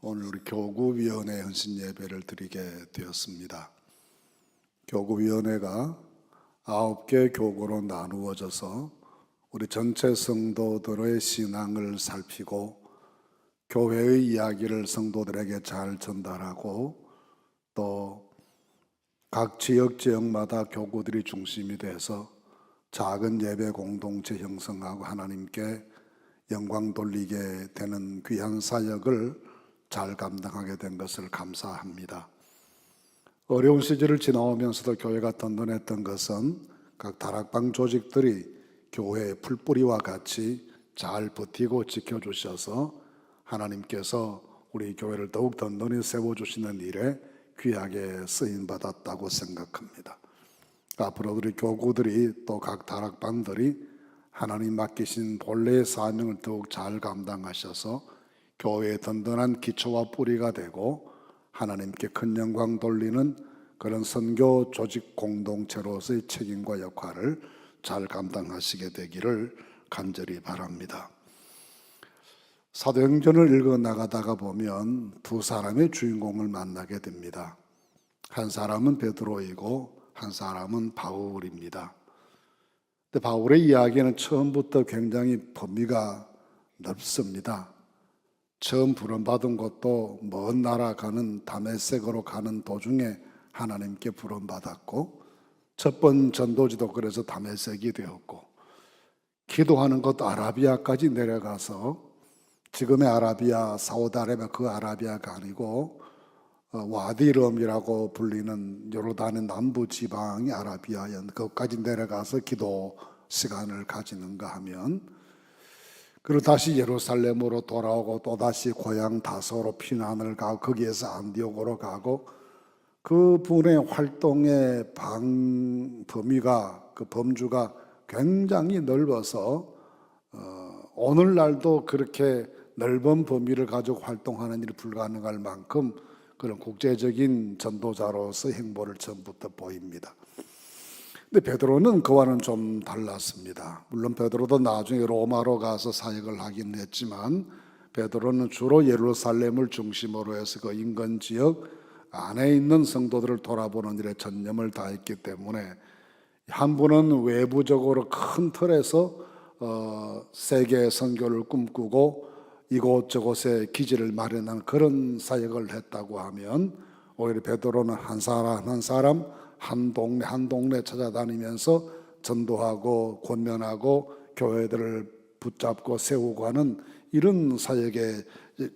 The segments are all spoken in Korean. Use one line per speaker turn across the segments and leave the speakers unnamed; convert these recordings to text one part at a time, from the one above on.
오늘 우리 교구위원회 헌신 예배를 드리게 되었습니다. 교구위원회가 9개 교구로 나누어져서 우리 전체 성도들의 신앙을 살피고 교회의 이야기를 성도들에게 잘 전달하고 또 각 지역마다 교구들이 중심이 돼서 작은 예배 공동체 형성하고 하나님께 영광 돌리게 되는 귀한 사역을 잘 감당하게 된 것을 감사합니다. 어려운 시절을 지나오면서도 교회가 든든했던 것은 각 다락방 조직들이 교회의 풀뿌리와 같이 잘 버티고 지켜주셔서 하나님께서 우리 교회를 더욱 든든히 세워주시는 일에 귀하게 쓰임받았다고 생각합니다. 앞으로 우리 교구들이 또 각 다락방들이 하나님 맡기신 본래의 사명을 더욱 잘 감당하셔서 교회의 든든한 기초와 뿌리가 되고 하나님께 큰 영광 돌리는 그런 선교 조직 공동체로서의 책임과 역할을 잘 감당하시게 되기를 간절히 바랍니다. 사도행전을 읽어 나가다가 보면 두 사람의 주인공을 만나게 됩니다. 한 사람은 베드로이고 한 사람은 바울입니다. 근데 바울의 이야기는 처음부터 굉장히 범위가 넓습니다. 처음 부름받은 것도 먼 나라 가는 다메섹으로 가는 도중에 하나님께 부름받았고 첫 번 전도지도 그래서 다메섹이 되었고 기도하는 것도 아라비아까지 내려가서 지금의 아라비아, 사우디아라비아 그 아라비아가 아니고 와디름이라고 불리는 요르단의 남부 지방이 아라비아였는데 거기까지 내려가서 기도 시간을 가지는가 하면 그리고 다시 예루살렘으로 돌아오고 또다시 고향 다소로 피난을 가고 거기에서 안디옥으로 가고 그 분의 활동의 범위가 그 범주가 굉장히 넓어서 오늘날도 그렇게 넓은 범위를 가지고 활동하는 일이 불가능할 만큼 그런 국제적인 전도자로서 행보를 처음부터 보입니다. 근데 베드로는 그와는 좀 달랐습니다. 물론 베드로도 나중에 로마로 가서 사역을 하긴 했지만 베드로는 주로 예루살렘을 중심으로 해서 그 인근 지역 안에 있는 성도들을 돌아보는 일에 전념을 다했기 때문에 한 분은 외부적으로 큰 틀에서 세계 선교를 꿈꾸고 이곳저곳에 기지를 마련한 그런 사역을 했다고 하면 오히려 베드로는 한 사람 한 사람 한 동네 찾아다니면서 전도하고 권면하고 교회들을 붙잡고 세우고 하는 이런 사역에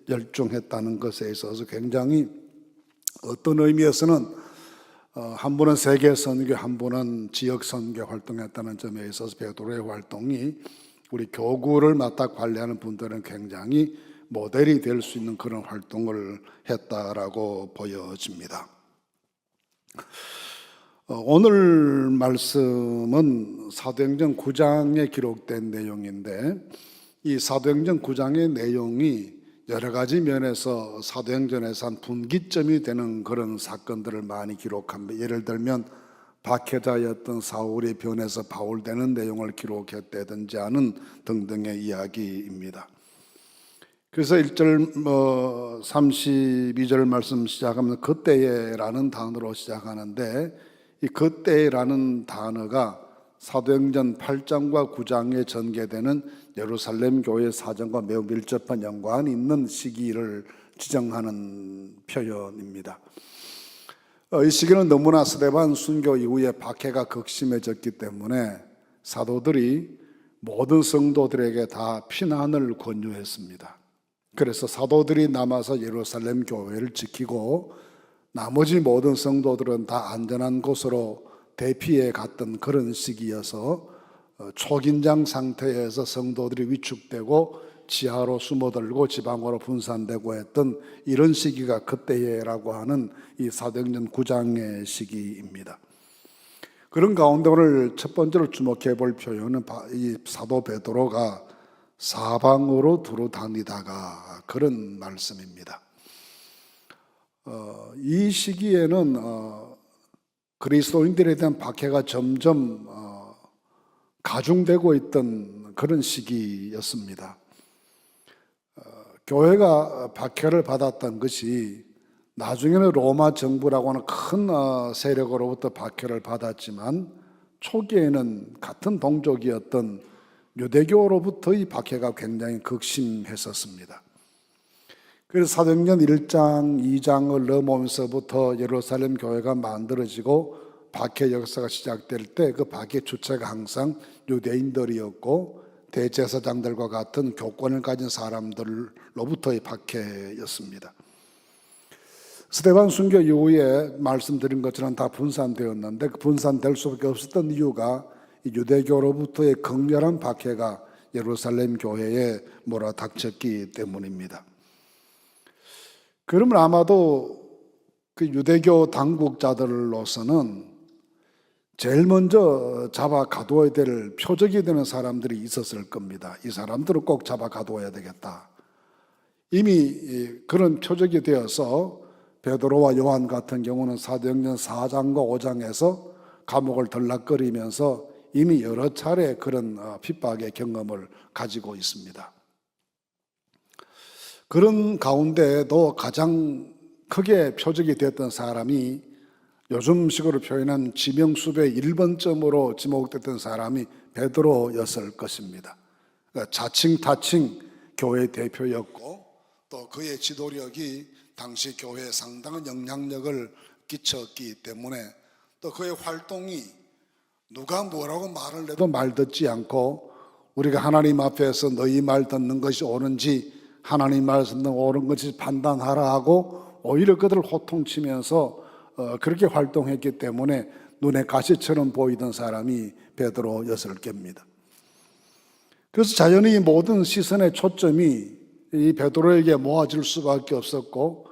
열중했다는 것에 있어서 굉장히 어떤 의미에서는 한 분은 세계 선교, 한 분은 지역 선교 활동했다는 점에 있어서 베드로의 활동이 우리 교구를 맡아 관리하는 분들은 굉장히 모델이 될 수 있는 그런 활동을 했다라고 보여집니다. 오늘 말씀은 사도행전 9장에 기록된 내용인데 이 사도행전 9장의 내용이 여러 가지 면에서 사도행전에서 한 분기점이 되는 그런 사건들을 많이 기록합니다. 예를 들면 박해자였던 사울이 변해서 바울 되는 내용을 기록했다든지 하는 등등의 이야기입니다. 그래서 1절 32절 말씀 시작하면 그때에라는 단어로 시작하는데 이 그때라는 단어가 사도행전 8장과 9장에 전개되는 예루살렘 교회 사정과 매우 밀접한 연관이 있는 시기를 지정하는 표현입니다. 이 시기는 너무나 스데반 순교 이후에 박해가 극심해졌기 때문에 사도들이 모든 성도들에게 다 피난을 권유했습니다. 그래서 사도들이 남아서 예루살렘 교회를 지키고 나머지 모든 성도들은 다 안전한 곳으로 대피해 갔던 그런 시기여서 초긴장 상태에서 성도들이 위축되고 지하로 숨어들고 지방으로 분산되고 했던 이런 시기가 그때라고 하는 이 사도행전 9장의 시기입니다. 그런 가운데 오늘 첫 번째로 주목해 볼 표현은 이 사도 베드로가 사방으로 두루 다니다가 그런 말씀입니다. 이 시기에는 그리스도인들에 대한 박해가 점점 가중되고 있던 그런 시기였습니다. 교회가 박해를 받았던 것이 나중에는 로마 정부라고 하는 큰 세력으로부터 박해를 받았지만 초기에는 같은 동족이었던 유대교로부터의 박해가 굉장히 극심했었습니다. 그래서 사도행전 1장, 2장을 넘어오면서부터 예루살렘 교회가 만들어지고 박해 역사가 시작될 때 그 박해 주체가 항상 유대인들이었고 대제사장들과 같은 교권을 가진 사람들로부터의 박해였습니다. 스데반 순교 이후에 말씀드린 것처럼 다 분산되었는데 그 분산될 수밖에 없었던 이유가 유대교로부터의 극렬한 박해가 예루살렘 교회에 몰아닥쳤기 때문입니다. 그러면 아마도 그 유대교 당국자들로서는 제일 먼저 잡아 가둬야 될 표적이 되는 사람들이 있었을 겁니다. 이 사람들을 꼭 잡아 가둬야 되겠다. 이미 그런 표적이 되어서 베드로와 요한 같은 경우는 사도행전 4장과 5장에서 감옥을 들락거리면서 이미 여러 차례 그런 핍박의 경험을 가지고 있습니다. 그런 가운데도 가장 크게 표적이 됐던 사람이 요즘식으로 표현한 지명수배 1번점으로 지목됐던 사람이 베드로였을 것입니다. 그러니까 자칭 타칭 교회 대표였고 또 그의 지도력이 당시 교회에 상당한 영향력을 끼쳤기 때문에 또 그의 활동이 누가 뭐라고 말을 해도 말 듣지 않고 우리가 하나님 앞에서 너희 말 듣는 것이 옳은지 하나님 말 듣는 옳은 것이 판단하라 하고 오히려 그들을 호통치면서 그렇게 활동했기 때문에 눈에 가시처럼 보이던 사람이 베드로였을 겁니다. 그래서 자연히 모든 시선의 초점이 이 베드로에게 모아질 수밖에 없었고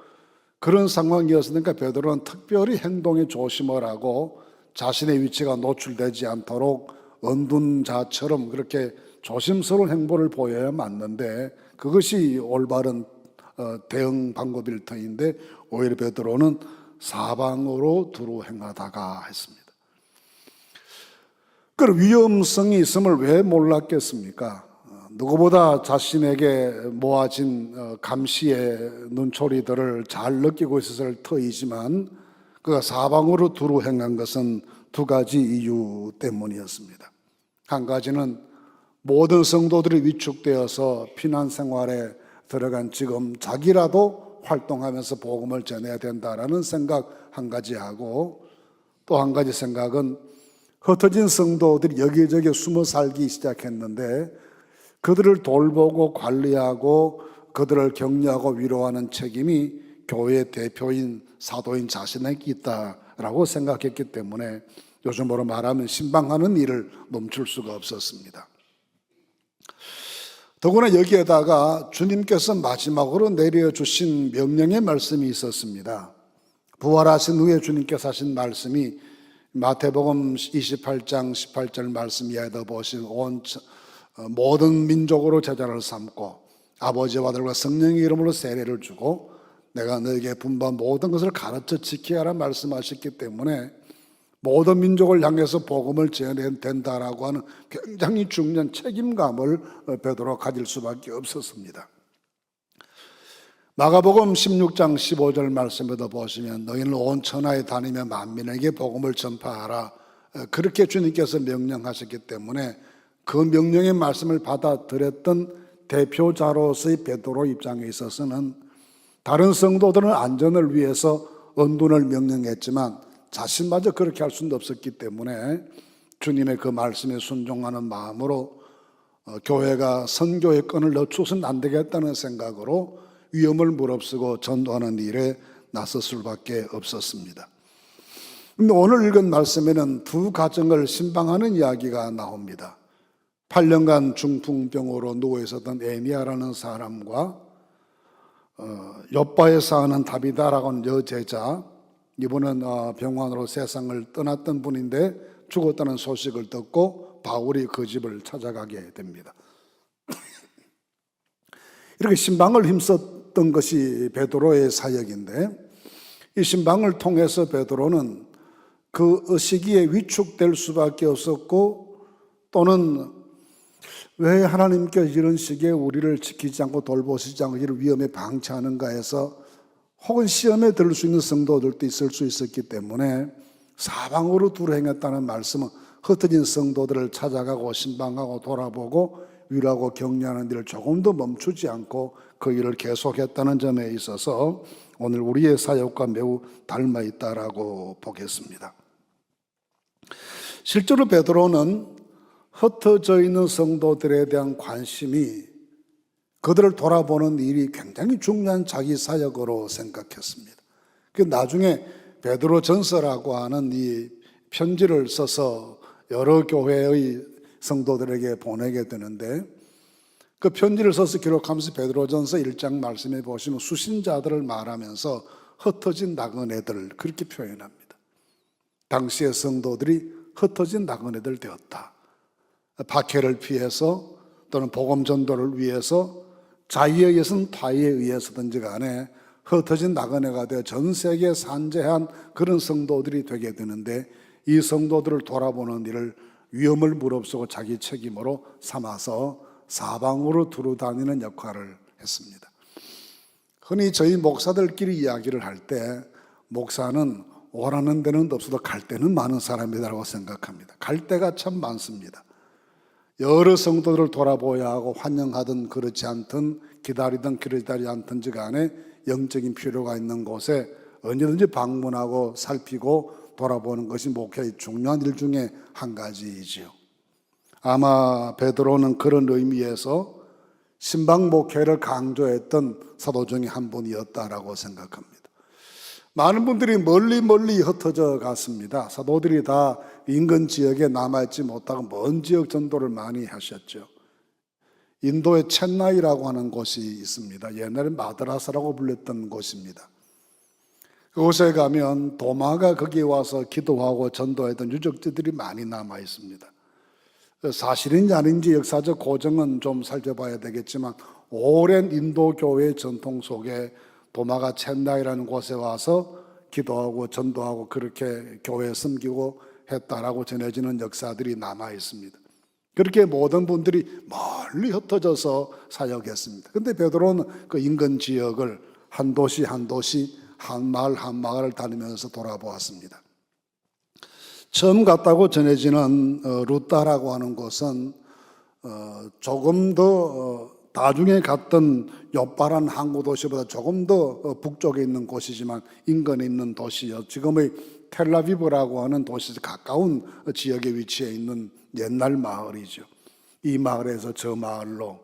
그런 상황이었으니까 베드로는 특별히 행동에 조심을 하고 자신의 위치가 노출되지 않도록 언둔 자처럼 그렇게 조심스러운 행보를 보여야 맞는데 그것이 올바른 대응 방법일 터인데 오히려 베드로는 사방으로 두루 행하다가 했습니다. 그 위험성이 있음을 왜 몰랐겠습니까? 누구보다 자신에게 모아진 감시의 눈초리들을 잘 느끼고 있었을 터이지만 그가 사방으로 두루 행한 것은 두 가지 이유 때문이었습니다. 한 가지는 모든 성도들이 위축되어서 피난 생활에 들어간 지금 자기라도 활동하면서 복음을 전해야 된다라는 생각 한 가지 하고 또 한 가지 생각은 흩어진 성도들이 여기저기 숨어 살기 시작했는데 그들을 돌보고 관리하고 그들을 격려하고 위로하는 책임이 교회 대표인 사도인 자신에게 있다라고 생각했기 때문에 요즘으로 말하면 신방하는 일을 멈출 수가 없었습니다. 더구나 여기에다가 주님께서 마지막으로 내려주신 명령의 말씀이 있었습니다. 부활하신 후에 주님께서 하신 말씀이 마태복음 28장 18절 말씀 이하에도 보신 모든 민족으로 제자를 삼고 아버지와 아들과 성령의 이름으로 세례를 주고 내가 너에게 분부한 모든 것을 가르쳐 지켜야 하라 말씀하셨기 때문에 모든 민족을 향해서 복음을 전해야 된다라고 하는 굉장히 중요한 책임감을 베드로가 가질 수밖에 없었습니다. 마가복음 16장 15절 말씀에도 보시면 너희는 온 천하에 다니며 만민에게 복음을 전파하라 그렇게 주님께서 명령하셨기 때문에 그 명령의 말씀을 받아들였던 대표자로서의 베드로 입장에 있어서는 다른 성도들은 안전을 위해서 언둔을 명령했지만 자신마저 그렇게 할 수는 없었기 때문에 주님의 그 말씀에 순종하는 마음으로 교회가 선교의 끈을 늦춰서는 안 되겠다는 생각으로 위험을 무릅쓰고 전도하는 일에 나설 수밖에 없었습니다. 그런데 오늘 읽은 말씀에는 두 가정을 신방하는 이야기가 나옵니다. 8년간 중풍병으로 누워 있었던 에니아라는 사람과 욥바에 사는 다비다라고 하는 여제자, 이분은 병환으로 세상을 떠났던 분인데 죽었다는 소식을 듣고 바울이 그 집을 찾아가게 됩니다. 이렇게 신방을 힘썼던 것이 베드로의 사역인데 이 신방을 통해서 베드로는 그 시기에 위축될 수밖에 없었고 또는 왜 하나님께서 이런 식의 우리를 지키지 않고 돌보시지 않고 이런 위험에 방치하는가 해서 혹은 시험에 들 수 있는 성도들도 있을 수 있었기 때문에 사방으로 두루 행했다는 말씀은 흩어진 성도들을 찾아가고 신방하고 돌아보고 위로하고 격려하는 일을 조금도 멈추지 않고 그 일을 계속했다는 점에 있어서 오늘 우리의 사역과 매우 닮아 있다라고 보겠습니다. 실제로 베드로는 흩어져 있는 성도들에 대한 관심이 그들을 돌아보는 일이 굉장히 중요한 자기 사역으로 생각했습니다. 그 나중에 베드로 전서라고 하는 이 편지를 써서 여러 교회의 성도들에게 보내게 되는데 그 편지를 써서 기록하면서 베드로전서 1장 말씀해 보시면 수신자들을 말하면서 흩어진 나그네들 그렇게 표현합니다. 당시의 성도들이 흩어진 나그네들 되었다. 박해를 피해서 또는 복음 전도를 위해서 자의에 의해서든 타의에 의해서든지 간에 흩어진 나그네가 되어 전 세계에 산재한 그런 성도들이 되게 되는데 이 성도들을 돌아보는 일을 위험을 무릅쓰고 자기 책임으로 삼아서 사방으로 두루 다니는 역할을 했습니다. 흔히 저희 목사들끼리 이야기를 할 때 목사는 오라는 데는 없어도 갈 데는 많은 사람이라고 생각합니다. 갈 데가 참 많습니다. 여러 성도들을 돌아보아야 하고 환영하든 그렇지 않든 기다리든 기다리지 않든지 간에 영적인 필요가 있는 곳에 언제든지 방문하고 살피고 돌아보는 것이 목회의 중요한 일 중에 한 가지이지요. 아마 베드로는 그런 의미에서 신방 목회를 강조했던 사도 중에 한 분이었다라고 생각합니다. 많은 분들이 멀리 흩어져 갔습니다. 사도들이 다 인근 지역에 남아있지 못하고 먼 지역 전도를 많이 하셨죠. 인도의 첸나이라고 하는 곳이 있습니다. 옛날에 마드라스라고 불렸던 곳입니다. 그곳에 가면 도마가 거기에 와서 기도하고 전도했던 유적지들이 많이 남아 있습니다. 사실인지 아닌지 역사적 고정은 좀 살펴봐야 되겠지만 오랜 인도 교회의 전통 속에 도마가 첸나이라는 곳에 와서 기도하고 전도하고 그렇게 교회에 섬기고 했다라고 전해지는 역사들이 남아 있습니다. 그렇게 모든 분들이 멀리 흩어져서 사역했습니다. 그런데 베드로는 그 인근 지역을 한 도시 한 도시 한 마을 한 마을을 다니면서 돌아보았습니다. 처음 갔다고 전해지는 루따라고 하는 곳은 조금 더 나중에 갔던 요빠란 항구 도시보다 조금 더 북쪽에 있는 곳이지만 인근에 있는 도시요. 지금의 텔라비브라고 하는 도시에 가까운 지역에 위치해 있는 옛날 마을이죠. 이 마을에서 저 마을로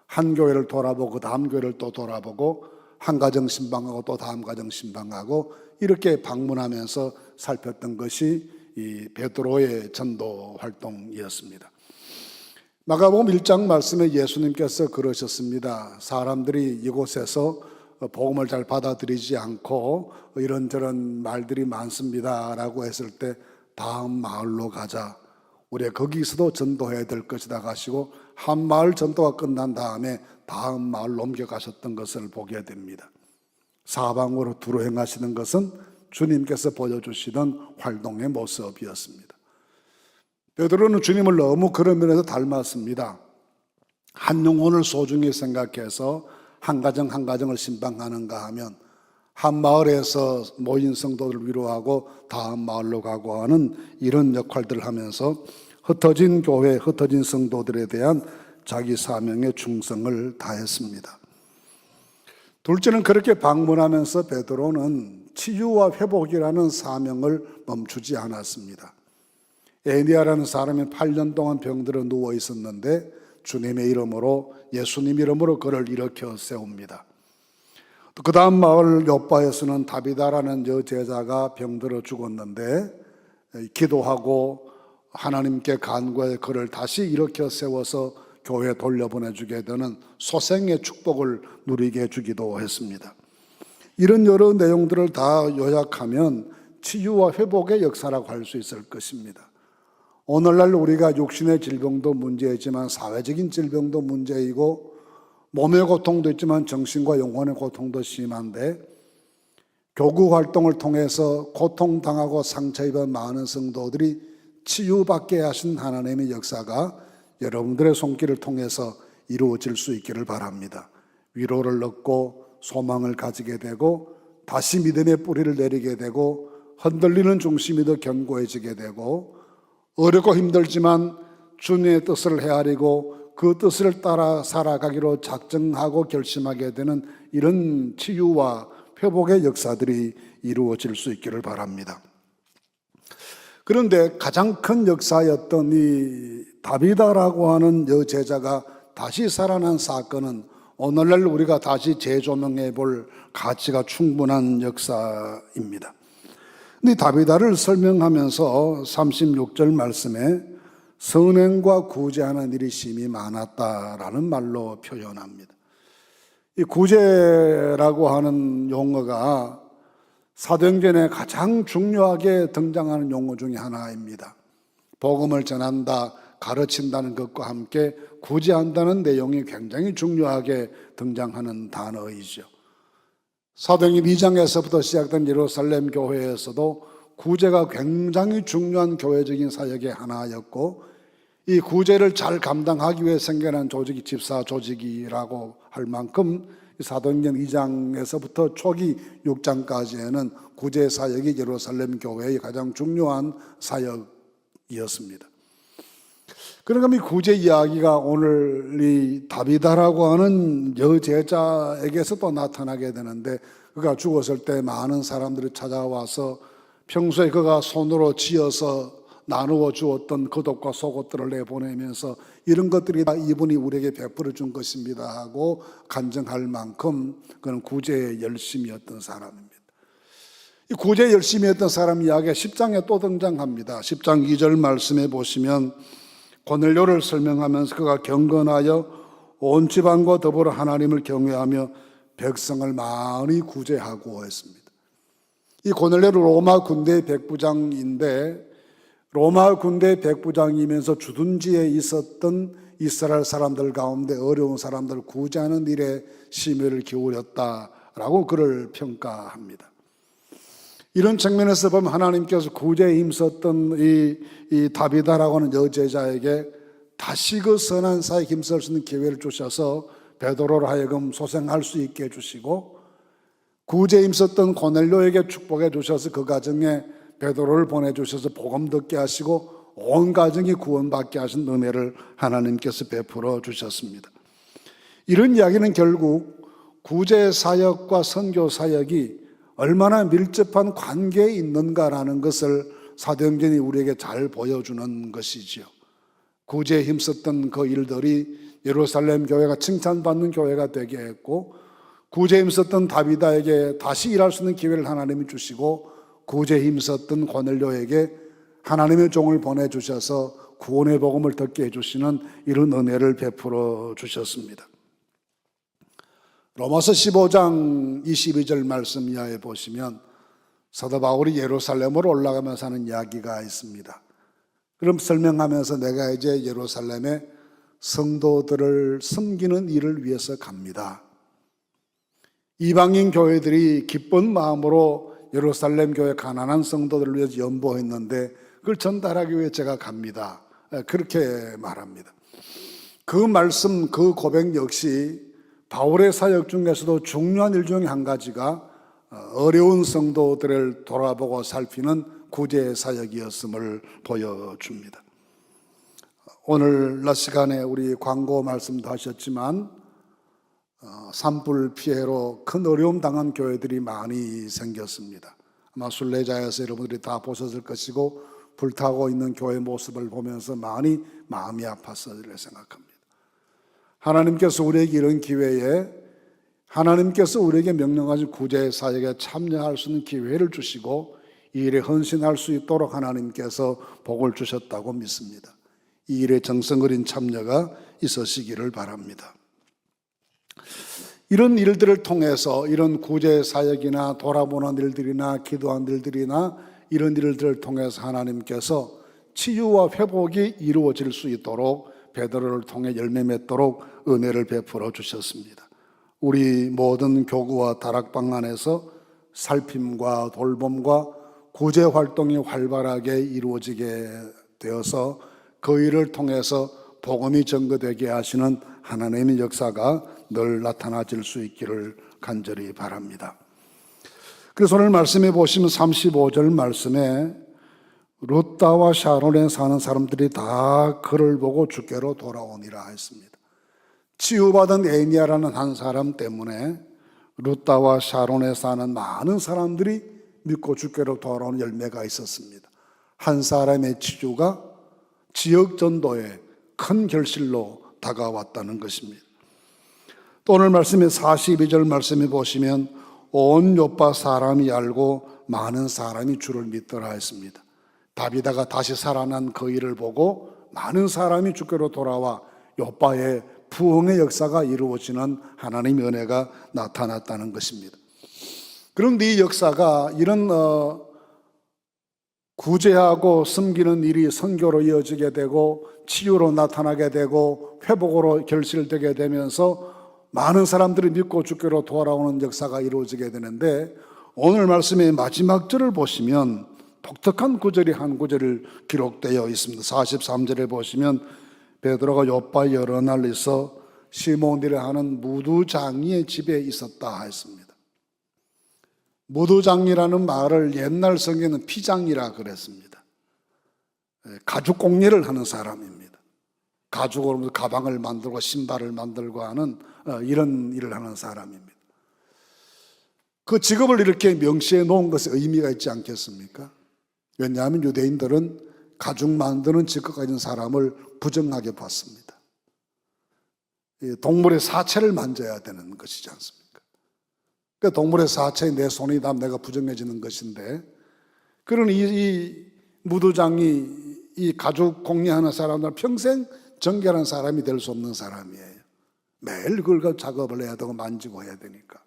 한 교회를 돌아보고 다음 교회를 또 돌아보고 한 가정 신방하고 또 다음 가정 신방하고 이렇게 방문하면서 살폈던 것이 이 베드로의 전도 활동이었습니다. 마가복음 1장 말씀에 예수님께서 그러셨습니다. 사람들이 이곳에서 복음을 잘 받아들이지 않고 이런저런 말들이 많습니다 라고 했을 때 다음 마을로 가자. 우리가 거기서도 전도해야 될 것이다 가시고 한 마을 전도가 끝난 다음에 다음 마을로 옮겨가셨던 것을 보게 됩니다. 사방으로 두루 행하시는 것은 주님께서 보여주시던 활동의 모습이었습니다. 베드로는 주님을 너무 그런 면에서 닮았습니다. 한 영혼을 소중히 생각해서 한 가정 한 가정을 신방하는가 하면 한 마을에서 모인 성도들을 위로하고 다음 마을로 가고 하는 이런 역할들을 하면서 흩어진 교회, 흩어진 성도들에 대한 자기 사명에 충성을 다했습니다. 둘째는 그렇게 방문하면서 베드로는 치유와 회복이라는 사명을 멈추지 않았습니다. 에니아라는 사람이 8년 동안 병들어 누워 있었는데 주님의 이름으로 예수님 이름으로 그를 일으켜 세웁니다. 그 다음 마을 요빠에서는 다비다라는 여제자가 병들어 죽었는데 기도하고 하나님께 간구해 그를 다시 일으켜 세워서 교회에 돌려보내주게 되는 소생의 축복을 누리게 해주기도 했습니다. 이런 여러 내용들을 다 요약하면 치유와 회복의 역사라고 할 수 있을 것입니다. 오늘날 우리가 육신의 질병도 문제이지만 사회적인 질병도 문제이고 몸의 고통도 있지만 정신과 영혼의 고통도 심한데 교구 활동을 통해서 고통당하고 상처 입은 많은 성도들이 치유받게 하신 하나님의 역사가 여러분들의 손길을 통해서 이루어질 수 있기를 바랍니다. 위로를 얻고 소망을 가지게 되고 다시 믿음의 뿌리를 내리게 되고 흔들리는 중심이 더 견고해지게 되고 어렵고 힘들지만 주님의 뜻을 헤아리고 그 뜻을 따라 살아가기로 작정하고 결심하게 되는 이런 치유와 회복의 역사들이 이루어질 수 있기를 바랍니다. 그런데 가장 큰 역사였던 이 다비다라고 하는 여제자가 다시 살아난 사건은 오늘날 우리가 다시 재조명해 볼 가치가 충분한 역사입니다. 근데 다비다를 설명하면서 36절 말씀에 선행과 구제하는 일이 심히 많았다라는 말로 표현합니다. 이 구제라고 하는 용어가 사도행전에 가장 중요하게 등장하는 용어 중에 하나입니다. 복음을 전한다, 가르친다는 것과 함께 구제한다는 내용이 굉장히 중요하게 등장하는 단어이죠. 사도행전 2장에서부터 시작된 예루살렘 교회에서도 구제가 굉장히 중요한 교회적인 사역의 하나였고, 이 구제를 잘 감당하기 위해 생겨난 조직이 집사 조직이라고 할 만큼 사도행전 2장에서부터 초기 6장까지에는 구제 사역이 예루살렘 교회의 가장 중요한 사역이었습니다. 그러니까 이 구제 이야기가 오늘 이 다비다라고 하는 여제자에게서 또 나타나게 되는데, 그가 죽었을 때 많은 사람들이 찾아와서 평소에 그가 손으로 지어서 나누어 주었던 겉옷과 속옷들을 내보내면서 이런 것들이 다 이분이 우리에게 베풀어 준 것입니다 하고 간증할 만큼 그는 구제에 열심이었던 사람입니다. 이 구제에 열심이었던 사람 이야기가 10장에 또 등장합니다. 10장 2절 말씀에 보시면 고넬료를 설명하면서 그가 경건하여 온 지방과 더불어 하나님을 경외하며 백성을 많이 구제하고 했습니다. 이 고넬료는 로마 군대의 백부장인데, 로마 군대 백부장이면서 주둔지에 있었던 이스라엘 사람들 가운데 어려운 사람들을 구제하는 일에 심혈을 기울였다라고 그를 평가합니다. 이런 측면에서 보면 하나님께서 구제에 힘썼던 이 다비다라고 하는 여제자에게 다시 그 선한 사에 힘쓸 수 있는 기회를 주셔서 베드로를 하여금 소생할 수 있게 해주시고, 구제에 힘썼던 고넬료에게 축복해 주셔서 그 가정에 베드로를 보내주셔서 복음 듣게 하시고 온 가정이 구원받게 하신 은혜를 하나님께서 베풀어 주셨습니다. 이런 이야기는 결국 구제 사역과 선교 사역이 얼마나 밀접한 관계에 있는가라는 것을 사도행전이 우리에게 잘 보여주는 것이지요. 구제에 힘썼던 그 일들이 예루살렘 교회가 칭찬받는 교회가 되게 했고, 구제에 힘썼던 다비다에게 다시 일할 수 있는 기회를 하나님이 주시고, 구제에 힘썼던 고넬료에게 하나님의 종을 보내주셔서 구원의 복음을 듣게 해주시는 이런 은혜를 베풀어 주셨습니다. 로마서 15장 22절 말씀 이하에 보시면 사도 바울이 예루살렘으로 올라가면서 하는 이야기가 있습니다. 그럼 설명하면서 내가 이제 예루살렘에 성도들을 섬기는 일을 위해서 갑니다. 이방인 교회들이 기쁜 마음으로 예루살렘 교회 가난한 성도들을 위해서 연보했는데 그걸 전달하기 위해 제가 갑니다. 그렇게 말합니다. 그 말씀, 그 고백 역시 바울의 사역 중에서도 중요한 일 중에 한 가지가 어려운 성도들을 돌아보고 살피는 구제 사역이었음을 보여줍니다. 오늘 낮 시간에 우리 광고 말씀도 하셨지만 산불 피해로 큰 어려움 당한 교회들이 많이 생겼습니다. 아마 순례자에서 여러분들이 다 보셨을 것이고 불타고 있는 교회 모습을 보면서 많이 마음이 아팠으리라 생각합니다. 하나님께서 우리에게 이런 기회에 하나님께서 우리에게 명령하신 구제 사역에 참여할 수 있는 기회를 주시고 이 일에 헌신할 수 있도록 하나님께서 복을 주셨다고 믿습니다. 이 일에 정성 어린 참여가 있으시기를 바랍니다. 이런 일들을 통해서 이런 구제 사역이나 돌아보는 일들이나 기도한 일들이나 이런 일들을 통해서 하나님께서 치유와 회복이 이루어질 수 있도록 베드로를 통해 열매 맺도록 은혜를 베풀어 주셨습니다. 우리 모든 교구와 다락방 안에서 살핌과 돌봄과 구제 활동이 활발하게 이루어지게 되어서 그 일을 통해서 복음이 증거되게 하시는 하나님의 역사가 늘 나타나질 수 있기를 간절히 바랍니다. 그래서 오늘 말씀해 보시면 35절 말씀에 룻다와 샤론에 사는 사람들이 다 그를 보고 주께로 돌아오니라 했습니다. 치유받은 에니야라는 한 사람 때문에 룻다와 샤론에 사는 많은 사람들이 믿고 주께로 돌아오는 열매가 있었습니다. 한 사람의 치유가 지역 전도에 큰 결실로 다가왔다는 것입니다. 또 오늘 말씀에 42절 말씀에 보시면 온 요파 사람이 알고 많은 사람이 주를 믿더라 했습니다. 다비다가 다시 살아난 그 일을 보고 많은 사람이 주께로 돌아와 요파의 부흥의 역사가 이루어지는 하나님의 은혜가 나타났다는 것입니다. 그런데 이 역사가 이런 구제하고 섬기는 일이 선교로 이어지게 되고 치유로 나타나게 되고 회복으로 결실되게 되면서 많은 사람들이 믿고 주께로 돌아오는 역사가 이루어지게 되는데, 오늘 말씀의 마지막 절을 보시면 독특한 구절이 한 구절을 기록되어 있습니다. 43절에 보시면 베드로가 요파에 여러 날 있어 시몬이라 하는 무두장이의 집에 있었다 했습니다. 무두장이라는 말을 옛날 성경에는 피장이라 그랬습니다. 가죽 공예를 하는 사람입니다. 가죽으로 가방을 만들고 신발을 만들고 하는 이런 일을 하는 사람입니다. 그 직업을 이렇게 명시해 놓은 것에 의미가 있지 않겠습니까? 왜냐하면 유대인들은 가죽 만드는 직업 가진 사람을 부정하게 봤습니다. 동물의 사체를 만져야 되는 것이지 않습니까? 그러니까 동물의 사체에 내 손이 닿으면 내가 부정해지는 것인데, 그런 이 무두장이 이 가죽 공예하는 사람들 평생 정결한 사람이 될 수 없는 사람이에요. 매일 그걸 작업을 해야 되고 만지고 해야 되니까.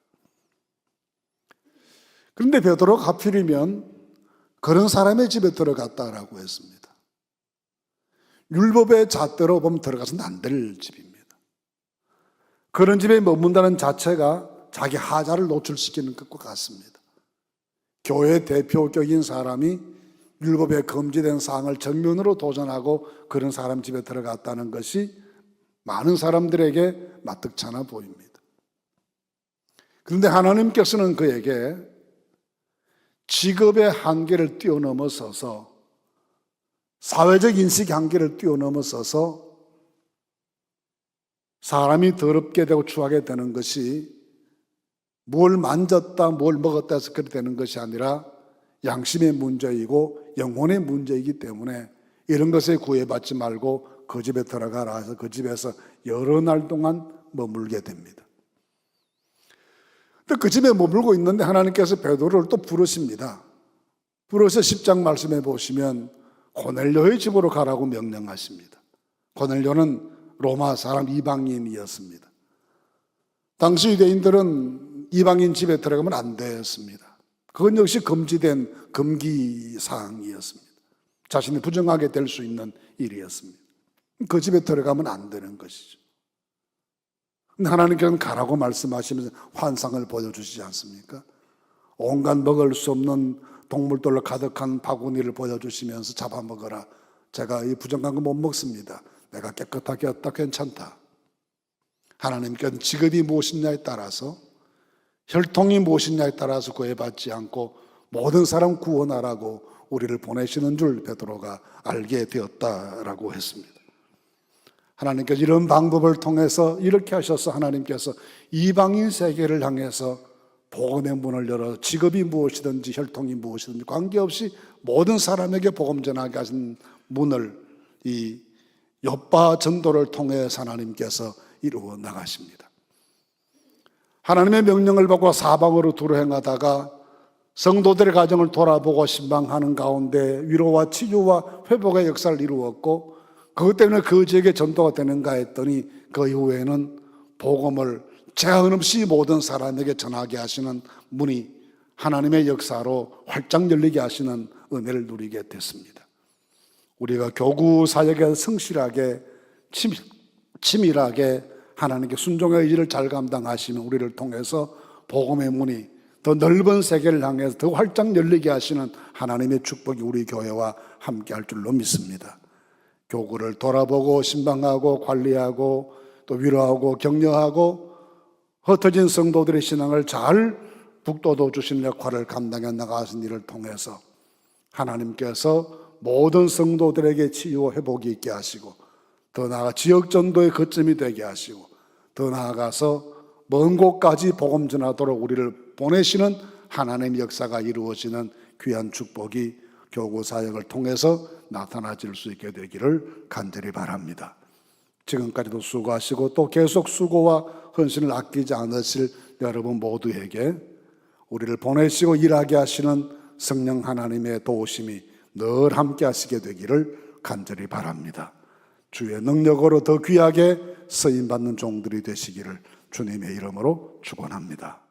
그런데 베드로가 하필이면 그런 사람의 집에 들어갔다라고 했습니다. 율법의 잣대로 보면 들어가서는 안 될 집입니다. 그런 집에 머문다는 자체가 자기 하자를 노출시키는 것과 같습니다. 교회 대표격인 사람이 율법에 금지된 사항을 정면으로 도전하고 그런 사람 집에 들어갔다는 것이 많은 사람들에게 마뜩찮아 보입니다. 그런데 하나님께서는 그에게 직업의 한계를 뛰어넘어서서, 사회적 인식 한계를 뛰어넘어서서 사람이 더럽게 되고 추하게 되는 것이 뭘 만졌다 뭘 먹었다 해서 그렇게 되는 것이 아니라 양심의 문제이고 영혼의 문제이기 때문에 이런 것에 구애받지 말고 그 집에 들어가라 해서 그 집에서 여러 날 동안 머물게 됩니다. 근데 그 집에 머물고 있는데 하나님께서 베드로를 또 부르십니다. 부르셔서 10장 말씀해 보시면 고넬료의 집으로 가라고 명령하십니다. 고넬료는 로마 사람 이방인이었습니다. 당시 유대인들은 이방인 집에 들어가면 안 되었습니다. 그건 역시 금지된 금기사항이었습니다. 자신이 부정하게 될 수 있는 일이었습니다. 그 집에 들어가면 안 되는 것이죠. 근데 하나님께서는 가라고 말씀하시면서 환상을 보여주시지 않습니까? 온갖 먹을 수 없는 동물들로 가득한 바구니를 보여주시면서 잡아먹어라. 제가 이 부정한 거 못 먹습니다. 내가 깨끗하게 했다, 괜찮다. 하나님께서는 직업이 무엇이냐에 따라서, 혈통이 무엇이냐에 따라서 구애받지 않고 모든 사람 구원하라고 우리를 보내시는 줄 베드로가 알게 되었다라고 했습니다. 하나님께서 이런 방법을 통해서 이렇게 하셔서 하나님께서 이방인 세계를 향해서 복음의 문을 열어 직업이 무엇이든지 혈통이 무엇이든지 관계없이 모든 사람에게 복음 전하게 하신 문을 이 요파 전도를 통해서 하나님께서 이루어 나가십니다. 하나님의 명령을 받고 사방으로 두루 행하다가 성도들의 가정을 돌아보고 신방하는 가운데 위로와 치유와 회복의 역사를 이루었고, 그것 때문에 그 지역에 전도가 되는가 했더니 그 이후에는 복음을 제한 없이 모든 사람에게 전하게 하시는 문이 하나님의 역사로 활짝 열리게 하시는 은혜를 누리게 됐습니다. 우리가 교구 사역에 성실하게 치밀하게 하나님께 순종의 의지를 잘 감당하시면 우리를 통해서 복음의 문이 더 넓은 세계를 향해서 더 활짝 열리게 하시는 하나님의 축복이 우리 교회와 함께 할 줄로 믿습니다. 교구를 돌아보고 신방하고 관리하고 또 위로하고 격려하고 흩어진 성도들의 신앙을 잘 북돋워 주시는 역할을 감당해 나가신 일을 통해서 하나님께서 모든 성도들에게 치유와 회복이 있게 하시고 더 나아가 지역 전도의 거점이 되게 하시고 더 나아가서 먼 곳까지 복음 전하도록 우리를 보내시는 하나님의 역사가 이루어지는 귀한 축복이 교구 사역을 통해서 나타나질 수 있게 되기를 간절히 바랍니다. 지금까지도 수고하시고 또 계속 수고와 헌신을 아끼지 않으실 여러분 모두에게 우리를 보내시고 일하게 하시는 성령 하나님의 도우심이 늘 함께 하시게 되기를 간절히 바랍니다. 주의 능력으로 더 귀하게 쓰임받는 종들이 되시기를 주님의 이름으로 축원합니다.